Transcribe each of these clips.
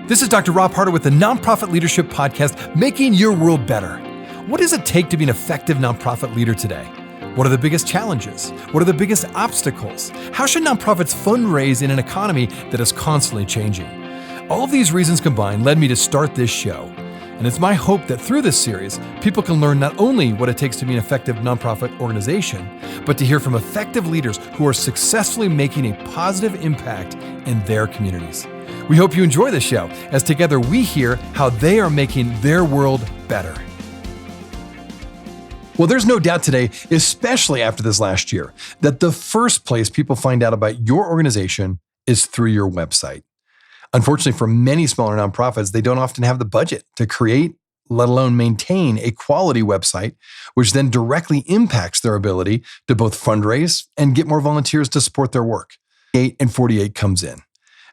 This is Dr. Rob Harder with the Nonprofit Leadership Podcast, Making Your World Better. What does it take to be an effective nonprofit leader today? What are the biggest challenges? What are the biggest obstacles? How should nonprofits fundraise in an economy that is constantly changing? All of these reasons combined led me to start this show. And it's my hope that through this series, people can learn not only what it takes to be an effective nonprofit organization, but to hear from effective leaders who are successfully making a positive impact in their communities. We hope you enjoy the show as together we hear how they are making their world better. Well, there's no doubt today, especially after this last year, that the first place people find out about your organization is through your website. Unfortunately, for many smaller nonprofits, they don't often have the budget to create, let alone maintain a quality website, which then directly impacts their ability to both fundraise and get more volunteers to support their work. 48 and 48 comes in.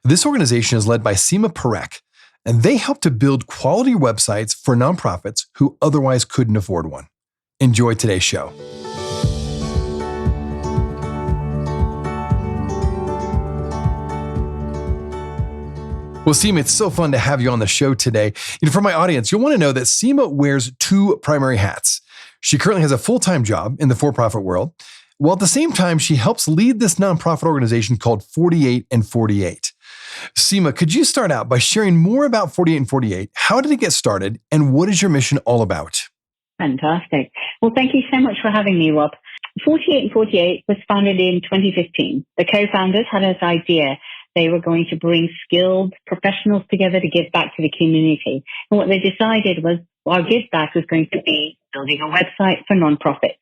This organization is led by Sima Parekh, and they help to build quality websites for nonprofits who otherwise couldn't afford one. Enjoy today's show. Well, Sima, it's so fun to have you on the show today. For my audience, you'll want to know that Sima wears two primary hats. She currently has a full-time job in the for-profit world, while at the same time, she helps lead this nonprofit organization called 48 and 48. Sima, could you start out by sharing more about 48 and 48? How did it get started, and what is your mission all about? Fantastic. Well, thank you so much for having me, Rob. 48 and 48 was founded in 2015. The co-founders had this idea. They were going to bring skilled professionals together to give back to the community. And what they decided was our give back was going to be building a website for nonprofits,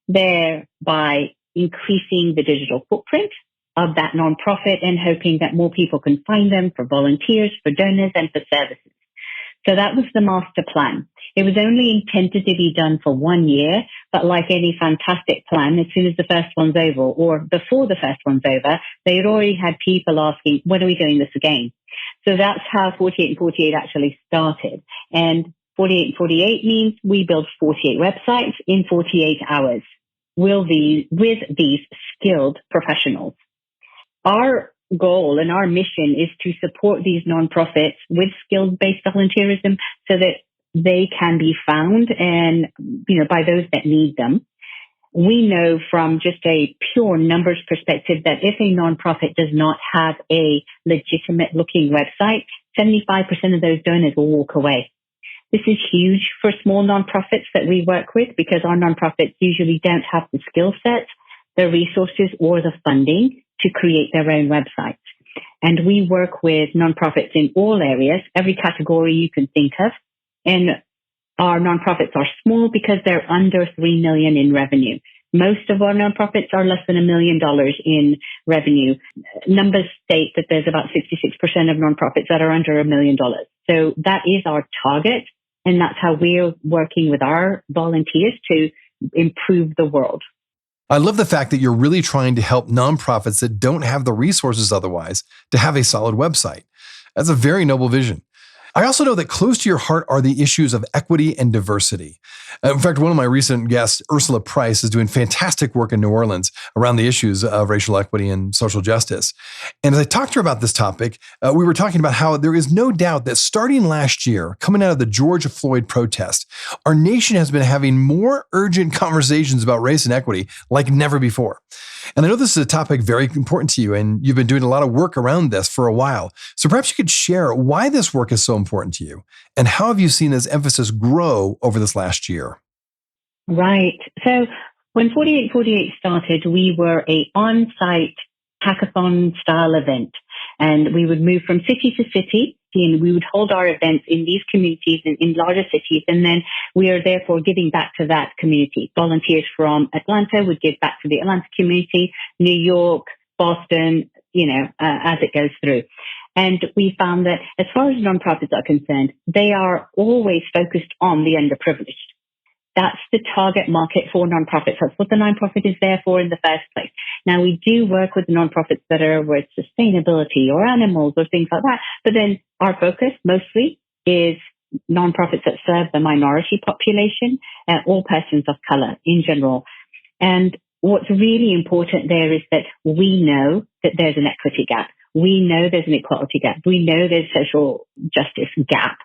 thereby increasing the digital footprint of that nonprofit and hoping that more people can find them for volunteers, for donors, and for services. So that was the master plan. It was only intended to be done for 1 year, but like any fantastic plan, as soon as the first one's over or before the first one's over, they had already had people asking, when are we doing this again? So that's how 48 and 48 actually started. And 48 and 48 means we build 48 websites in 48 hours with these skilled professionals. Our goal and our mission is to support these nonprofits with skills-based volunteerism so that they can be found and, by those that need them. We know from just a pure numbers perspective that if a nonprofit does not have a legitimate looking website, 75% of those donors will walk away. This is huge for small nonprofits that we work with because our nonprofits usually don't have the skill sets, the resources, or the funding to create their own websites. And we work with nonprofits in all areas, every category you can think of. And our nonprofits are small because they're under $3 million in revenue. Most of our nonprofits are less than $1 million in revenue. Numbers state that there's about 66% of nonprofits that are under $1 million. So that is our target. And that's how we're working with our volunteers to improve the world. I love the fact that you're really trying to help nonprofits that don't have the resources otherwise to have a solid website. That's a very noble vision. I also know that close to your heart are the issues of equity and diversity. In fact, one of my recent guests, Ursula Price, is doing fantastic work in New Orleans around the issues of racial equity and social justice. And as I talked to her about this topic, we were talking about how there is no doubt that starting last year, coming out of the George Floyd protest, our nation has been having more urgent conversations about race and equity like never before. And I know this is a topic very important to you, and you've been doing a lot of work around this for a while. So perhaps you could share why this work is so important to you, and how have you seen this emphasis grow over this last year? Right. So when 4848 started, we were an on-site hackathon style event, and we would move from city to city, and we would hold our events in these communities in larger cities, and then we are therefore giving back to that community. Volunteers from Atlanta would give back to the Atlanta community, New York, Boston, as it goes through. And we found that as far as nonprofits are concerned, they are always focused on the underprivileged. That's the target market for nonprofits. That's what the nonprofit is there for in the first place. Now, we do work with nonprofits that are with sustainability or animals or things like that. But then our focus mostly is nonprofits that serve the minority population and all persons of color in general. And what's really important there is that we know that there's an equity gap. We know there's an equality gap. We know there's social justice gap.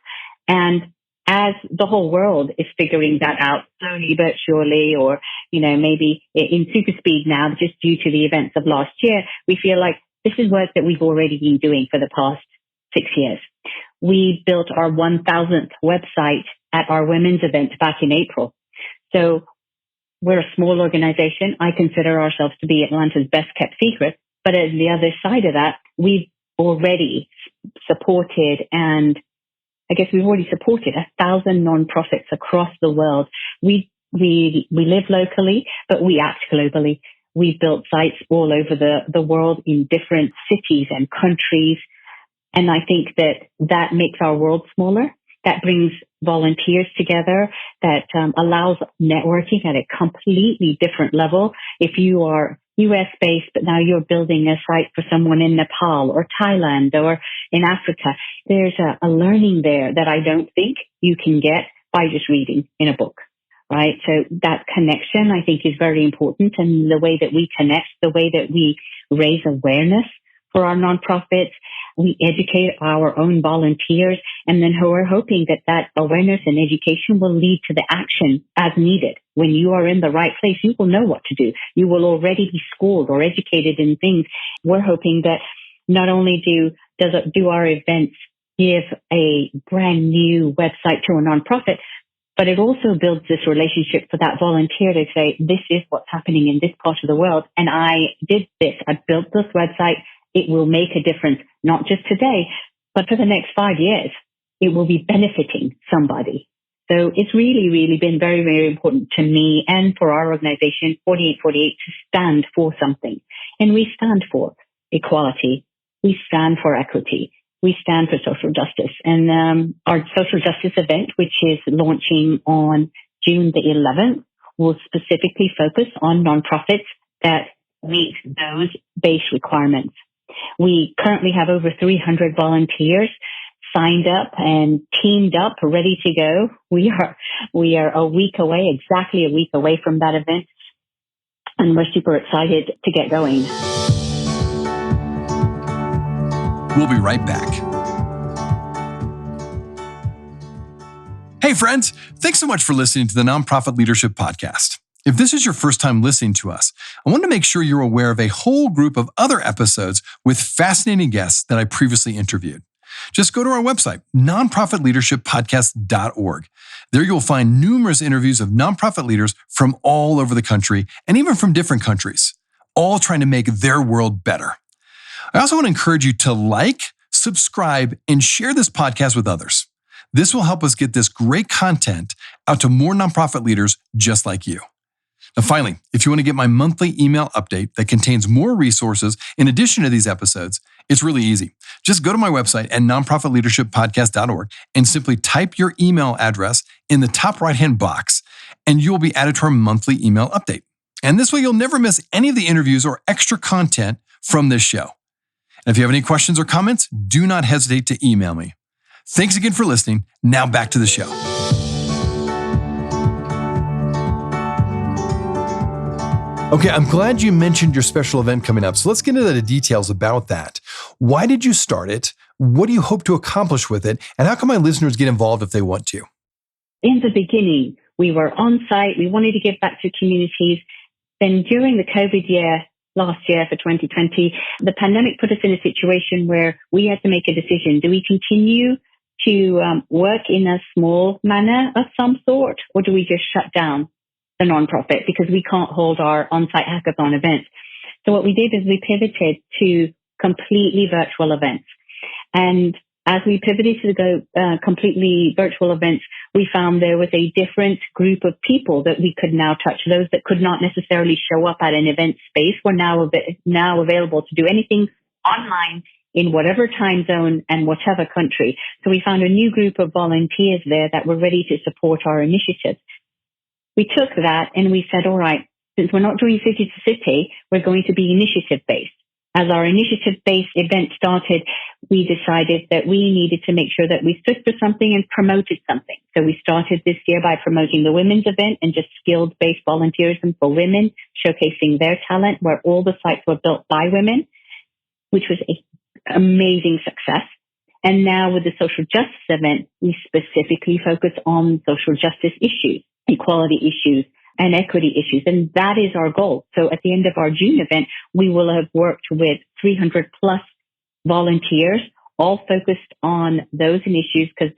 And as the whole world is figuring that out slowly but surely, or, maybe in super speed now, just due to the events of last year, we feel like this is work that we've already been doing for the past 6 years. We built our 1,000th website at our women's event back in April. So we're a small organization. I consider ourselves to be Atlanta's best kept secret. But on the other side of that, we've already supported, and I guess we've already supported 1,000 nonprofits across the world. We live locally, but we act globally. We've built sites all over the world in different cities and countries. And I think that makes our world smaller. That brings volunteers together. That allows networking at a completely different level. If you are US based, but now you're building a site for someone in Nepal or Thailand or in Africa, there's a learning there that I don't think you can get by just reading in a book, right? So that connection, I think, is very important. And the way that we connect, the way that we raise awareness for our nonprofits, we educate our own volunteers, and then we're hoping that awareness and education will lead to the action as needed. When you are in the right place, you will know what to do. You will already be schooled or educated in things. We're hoping that not only do our events give a brand new website to a nonprofit, but it also builds this relationship for that volunteer to say, this is what's happening in this part of the world. And I did this. I built this website. It will make a difference, not just today, but for the next 5 years. It will be benefiting somebody. So it's really, really been very, very important to me and for our organization, 4848, to stand for something. And we stand for equality. We stand for equity. We stand for social justice. And our social justice event, which is launching on June the 11th, will specifically focus on nonprofits that meet those base requirements. We currently have over 300 volunteers signed up and teamed up, ready to go. We are a week away, exactly a week away from that event. And we're super excited to get going. We'll be right back. Hey, friends, thanks so much for listening to the Nonprofit Leadership Podcast. If this is your first time listening to us, I want to make sure you're aware of a whole group of other episodes with fascinating guests that I previously interviewed. Just go to our website, nonprofitleadershippodcast.org. There you'll find numerous interviews of nonprofit leaders from all over the country and even from different countries, all trying to make their world better. I also want to encourage you to like, subscribe, and share this podcast with others. This will help us get this great content out to more nonprofit leaders just like you. Now, finally, if you want to get my monthly email update that contains more resources in addition to these episodes, it's really easy. Just go to my website at nonprofitleadershippodcast.org and simply type your email address in the top right-hand box, and you'll be added to our monthly email update. And this way, you'll never miss any of the interviews or extra content from this show. And if you have any questions or comments, do not hesitate to email me. Thanks again for listening. Now back to the show. Okay, I'm glad you mentioned your special event coming up. So let's get into the details about that. Why did you start it? What do you hope to accomplish with it? And how can my listeners get involved if they want to? In the beginning, we were on site. We wanted to give back to communities. Then during the COVID year, last year for 2020, the pandemic put us in a situation where we had to make a decision. Do we continue to work in a small manner of some sort, or do we just shut down the nonprofit because we can't hold our on-site hackathon events? So what we did is we pivoted to completely virtual events. And as we pivoted to go completely virtual events, we found there was a different group of people that we could now touch. Those that could not necessarily show up at an event space were now available to do anything online in whatever time zone and whatever country. So we found a new group of volunteers there that were ready to support our initiatives. We took that and we said, all right, since we're not doing city to city, we're going to be initiative-based. As our initiative-based event started, we decided that we needed to make sure that we stood for something and promoted something. So we started this year by promoting the women's event and just skilled-based volunteerism for women, showcasing their talent, where all the sites were built by women, which was a amazing success. And now with the social justice event, we specifically focus on social justice issues, equality issues, and equity issues. And that is our goal. So at the end of our June event, we will have worked with 300 plus volunteers, all focused on those issues because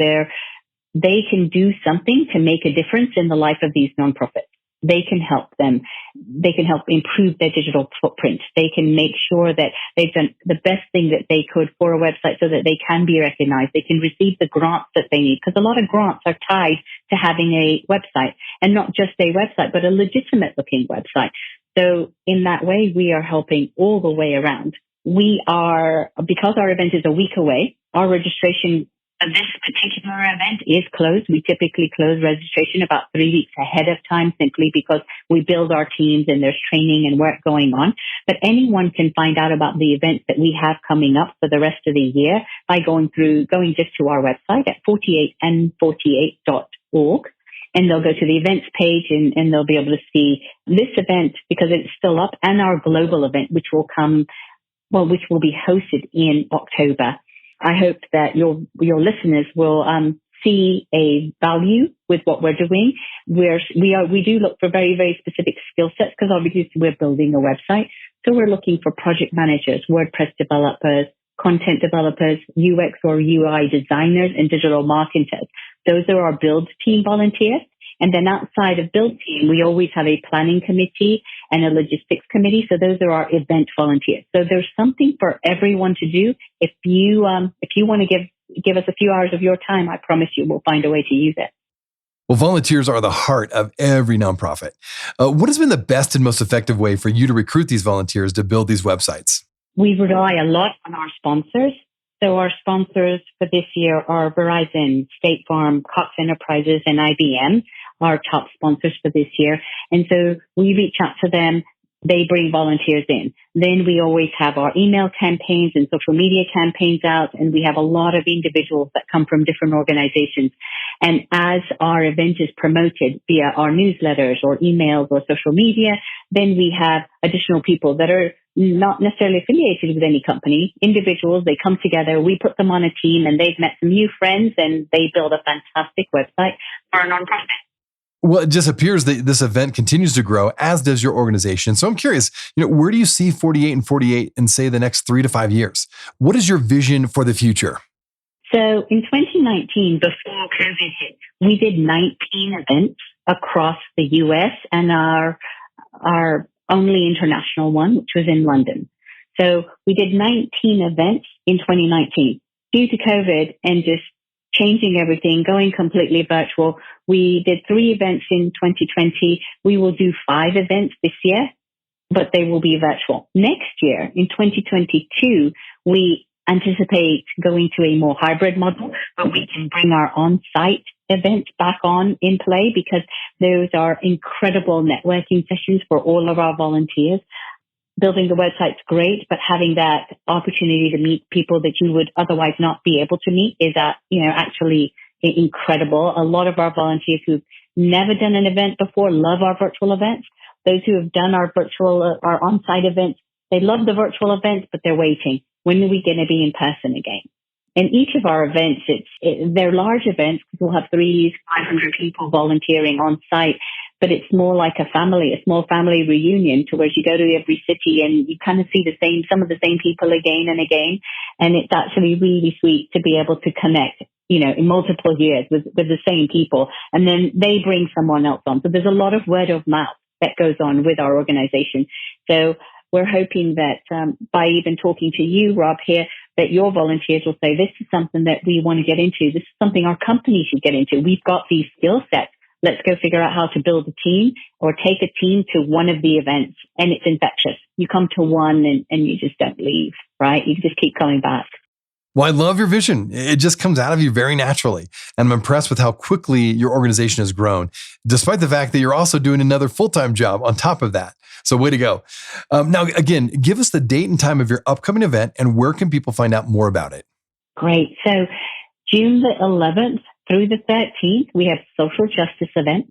they can do something to make a difference in the life of these nonprofits. They can help them. They can help improve their digital footprint. They can make sure that they've done the best thing that they could for a website so that they can be recognized. They can receive the grants that they need because a lot of grants are tied to having a website, and not just a website, but a legitimate looking website. So in that way, we are helping all the way around. Because our event is a week away, our registration for this particular event is closed. We typically close registration about 3 weeks ahead of time simply because we build our teams and there's training and work going on. But anyone can find out about the events that we have coming up for the rest of the year by going just to our website at 48and48.org. And they'll go to the events page and they'll be able to see this event because it's still up, and our global event, which will be hosted in October. I hope that your listeners will see a value with what we're doing. We do look for very, very specific skill sets because obviously we're building a website. So we're looking for project managers, WordPress developers, content developers, UX or UI designers, and digital marketers. Those are our build team volunteers. And then outside of build team, we always have a planning committee and a logistics committee. So those are our event volunteers. So there's something for everyone to do. If you want to give us a few hours of your time, I promise you we'll find a way to use it. Well, volunteers are the heart of every nonprofit. What has been the best and most effective way for you to recruit these volunteers to build these websites? We rely a lot on our sponsors. So our sponsors for this year are Verizon, State Farm, Cox Enterprises, and IBM, our top sponsors for this year. And so we reach out to them. They bring volunteers in. Then we always have our email campaigns and social media campaigns out, and we have a lot of individuals that come from different organizations. And as our event is promoted via our newsletters or emails or social media, then we have additional people that are not necessarily affiliated with any company, individuals. They come together, we put them on a team, and they've met some new friends, and they build a fantastic website for a nonprofit. Well, it just appears that this event continues to grow, as does your organization. So I'm curious, where do you see 48 and 48 in, say, the next 3 to 5 years? What is your vision for the future? So in 2019, before COVID hit, we did 19 events across the US and our only international one, which was in London. So we did 19 events in 2019. Due to COVID and just changing everything, going completely virtual, we did 3 events in 2020. We will do 5 events this year, but they will be virtual. Next year, in 2022, we anticipate going to a more hybrid model, but we can bring our on-site events back on in play because those are incredible networking sessions for all of our volunteers. Building the website's great, but having that opportunity to meet people that you would otherwise not be able to meet is actually incredible. A lot of our volunteers who've never done an event before love our virtual events. Those who have done our on-site events, they love the virtual events, but they're waiting. When are we going to be in person again? And each of our events, they're large events because we'll have 500 people volunteering on site, but it's more like a small family reunion to where you go to every city and you kind of see some of the same people again and again. And it's actually really sweet to be able to connect, in multiple years with the same people. And then they bring someone else on. So there's a lot of word of mouth that goes on with our organization. So we're hoping that by even talking to you, Rob, here, that your volunteers will say, this is something that we want to get into. This is something our company should get into. We've got these skill sets. Let's go figure out how to build a team or take a team to one of the events. And it's infectious. You come to one and you just don't leave, right? You just keep coming back. Well, I love your vision. It just comes out of you very naturally. And I'm impressed with how quickly your organization has grown, despite the fact that you're also doing another full-time job on top of that. So way to go. Now, again, give us the date and time of your upcoming event and where can people find out more about it? Great. So June the 11th through the 13th, we have social justice event.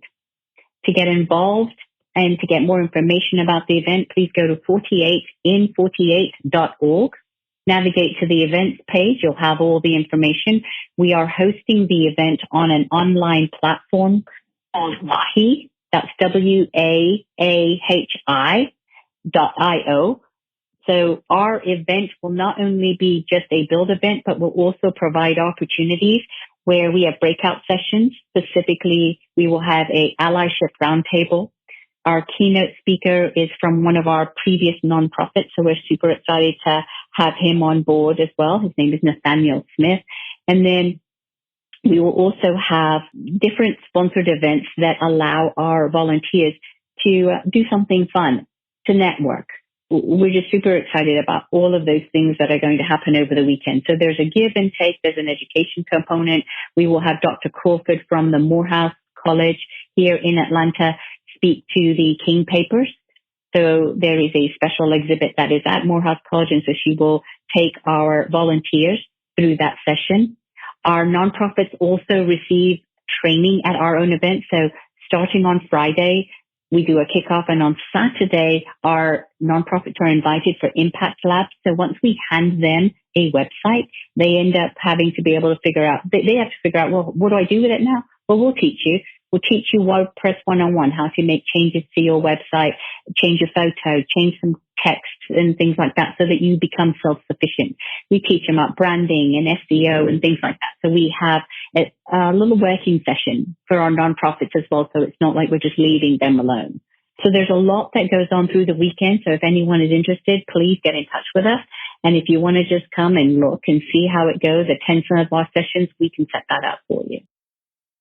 To get involved and to get more information about the event, please go to 48in48.org. navigate to the events page, you'll have all the information. We are hosting the event on an online platform called Wahi. That's WAAHI.io. So our event will not only be just a build event, but will also provide opportunities where we have breakout sessions. Specifically, we will have a allyship roundtable. Our keynote speaker is from one of our previous nonprofits, so we're super excited to have him on board as well. His name is Nathaniel Smith. And then we will also have different sponsored events that allow our volunteers to do something fun, to network. We're just super excited about all of those things that are going to happen over the weekend. So there's a give and take. There's an education component. We will have Dr. Crawford from the Morehouse College here in Atlanta speak to the King Papers. So there is a special exhibit that is at Morehouse College, and so she will take our volunteers through that session. Our nonprofits also receive training at our own event. So starting on Friday, we do a kickoff, and on Saturday, our nonprofits are invited for Impact Labs. So once we hand them a website, they end up having to be able to figure out, they have to figure out, well, what do I do with it now? Well, we'll teach you. We'll teach you WordPress 101, how to make changes to your website, change your photo, change some text and things like that so that you become self-sufficient. We teach them about branding and SEO and things like that. So we have a little working session for our nonprofits as well. So it's not like we're just leaving them alone. So there's a lot that goes on through the weekend. So if anyone is interested, please get in touch with us. And if you want to just come and look and see how it goes, attend some of our sessions, we can set that up for you.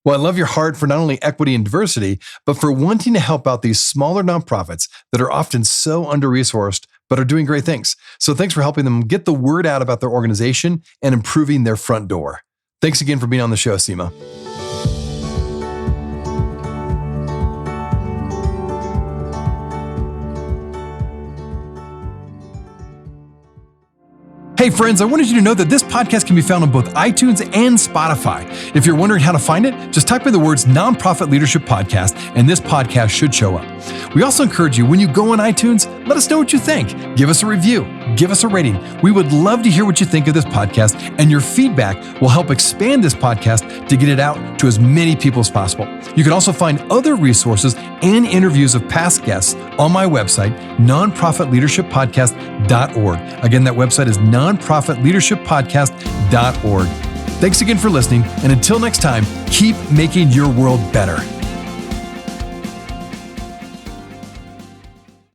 Well, I love your heart for not only equity and diversity, but for wanting to help out these smaller nonprofits that are often so under-resourced, but are doing great things. So thanks for helping them get the word out about their organization and improving their front door. Thanks again for being on the show, Sima. Hey friends, I wanted you to know that this podcast can be found on both iTunes and Spotify. If you're wondering how to find it, just type in the words Nonprofit Leadership Podcast and this podcast should show up. We also encourage you, when you go on iTunes, let us know what you think. Give us a review. Give us a rating. We would love to hear what you think of this podcast, and your feedback will help expand this podcast to get it out to as many people as possible. You can also find other resources and interviews of past guests on my website, nonprofitleadershippodcast.org. Again, that website is nonprofitleadershippodcast.org. Thanks again for listening, and until next time, keep making your world better.